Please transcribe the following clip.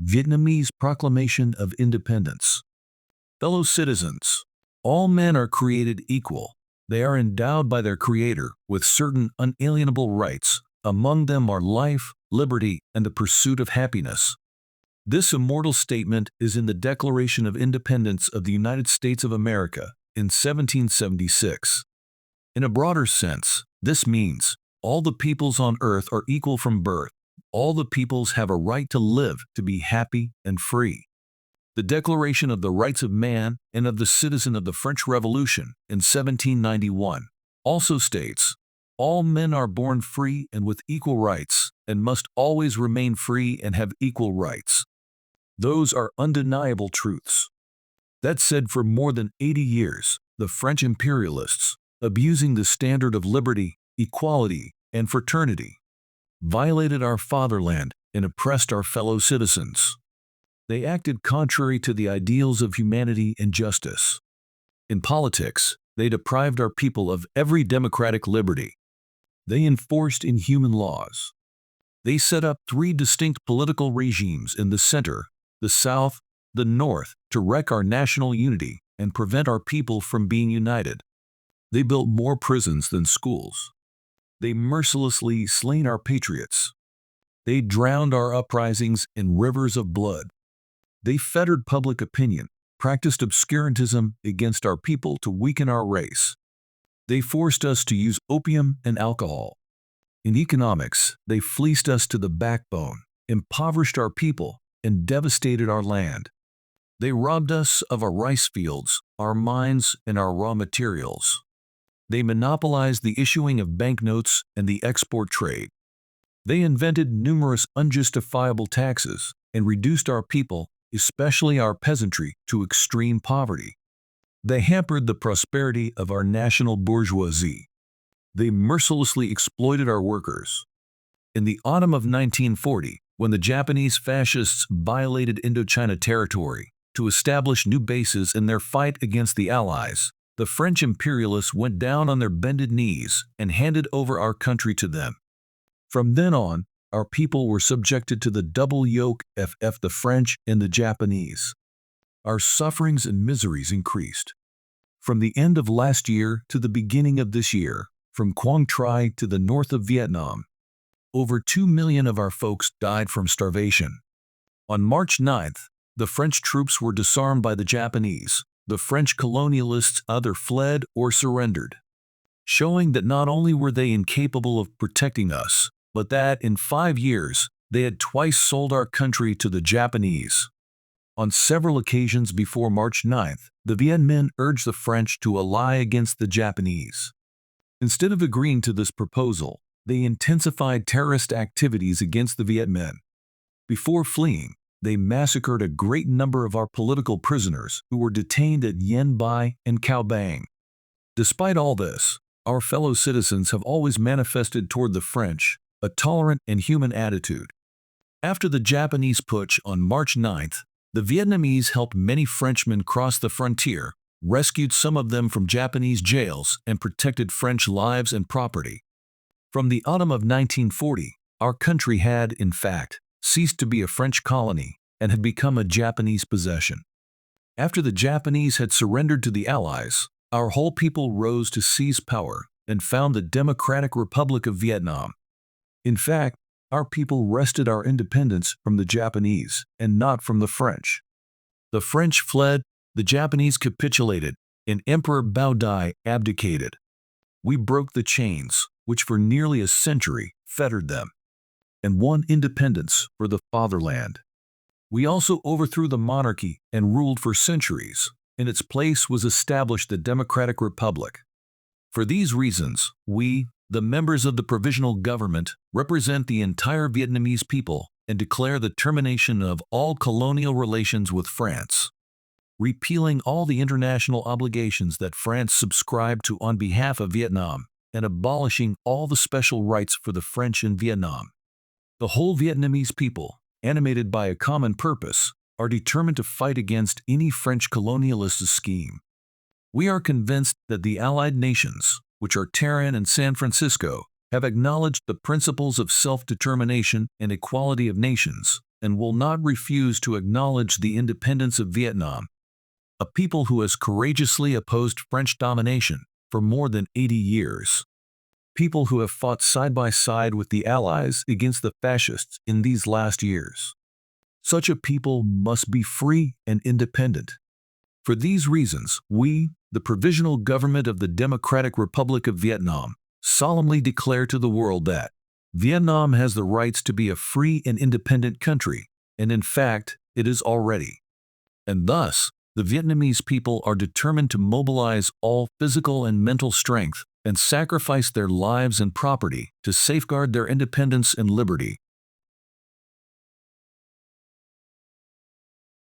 Vietnamese Proclamation of Independence. Fellow citizens, all men are created equal. They are endowed by their Creator with certain unalienable rights. Among them are life, liberty, and the pursuit of happiness. This immortal statement is in the Declaration of Independence of the United States of America in 1776. In a broader sense, this means all the peoples on earth are equal from birth. All the peoples have a right to live, to be happy and free. The Declaration of the Rights of Man and of the Citizen of the French Revolution in 1791 also states, all men are born free and with equal rights, and must always remain free and have equal rights. Those are undeniable truths. That said, for more than 80 years, the French imperialists, abusing the standard of liberty, equality, and fraternity, violated our fatherland and oppressed our fellow citizens. They acted contrary to the ideals of humanity and justice. In politics, they deprived our people of every democratic liberty. They enforced inhuman laws. They set up three distinct political regimes in the center, the South, the North, to wreck our national unity and prevent our people from being united. They built more prisons than schools. They mercilessly slain our patriots. They drowned our uprisings in rivers of blood. They fettered public opinion, practiced obscurantism against our people to weaken our race. They forced us to use opium and alcohol. In economics, they fleeced us to the backbone, impoverished our people, and devastated our land. They robbed us of our rice fields, our mines, and our raw materials. They monopolized the issuing of banknotes and the export trade. They invented numerous unjustifiable taxes and reduced our people, especially our peasantry, to extreme poverty. They hampered the prosperity of our national bourgeoisie. They mercilessly exploited our workers. In the autumn of 1940, when the Japanese fascists violated Indochina territory to establish new bases in their fight against the Allies, the French imperialists went down on their bended knees and handed over our country to them. From then on, our people were subjected to the double yoke of the French and the Japanese. Our sufferings and miseries increased. From the end of last year to the beginning of this year, from Quang Tri to the north of Vietnam, over 2 million of our folks died from starvation. On March 9th, the French troops were disarmed by the Japanese. The French colonialists either fled or surrendered, showing that not only were they incapable of protecting us, but that in 5 years they had twice sold our country to the Japanese. On several occasions before March 9th, the Viet Minh urged the French to ally against the Japanese. Instead of agreeing to this proposal, they intensified terrorist activities against the Viet Minh. Before fleeing, they massacred a great number of our political prisoners who were detained at Yen Bai and Cao Bang. Despite all this, our fellow citizens have always manifested toward the French a tolerant and human attitude. After the Japanese putsch on March 9th, the Vietnamese helped many Frenchmen cross the frontier, rescued some of them from Japanese jails, and protected French lives and property. From the autumn of 1940, our country had, in fact, ceased to be a French colony and had become a Japanese possession. After the Japanese had surrendered to the Allies, our whole people rose to seize power and found the Democratic Republic of Vietnam. In fact, our people wrested our independence from the Japanese and not from the French. The French fled, the Japanese capitulated, and Emperor Bảo Đại abdicated. We broke the chains, which for nearly a century fettered them, and won independence for the fatherland. We also overthrew the monarchy and ruled for centuries. In its place was established the Democratic Republic. For these reasons, we, the members of the provisional government, represent the entire Vietnamese people and declare the termination of all colonial relations with France, repealing all the international obligations that France subscribed to on behalf of Vietnam, and abolishing all the special rights for the French in Vietnam. The whole Vietnamese people, animated by a common purpose, are determined to fight against any French colonialist scheme. We are convinced that the Allied nations, which are Tehran and San Francisco, have acknowledged the principles of self-determination and equality of nations, and will not refuse to acknowledge the independence of Vietnam, a people who has courageously opposed French domination for more than 80 years. People who have fought side by side with the Allies against the fascists in these last years. Such a people must be free and independent. For these reasons, we, the Provisional Government of the Democratic Republic of Vietnam, solemnly declare to the world that Vietnam has the rights to be a free and independent country, and in fact, it is already. And thus, the Vietnamese people are determined to mobilize all physical and mental strength and sacrifice their lives and property to safeguard their independence and liberty.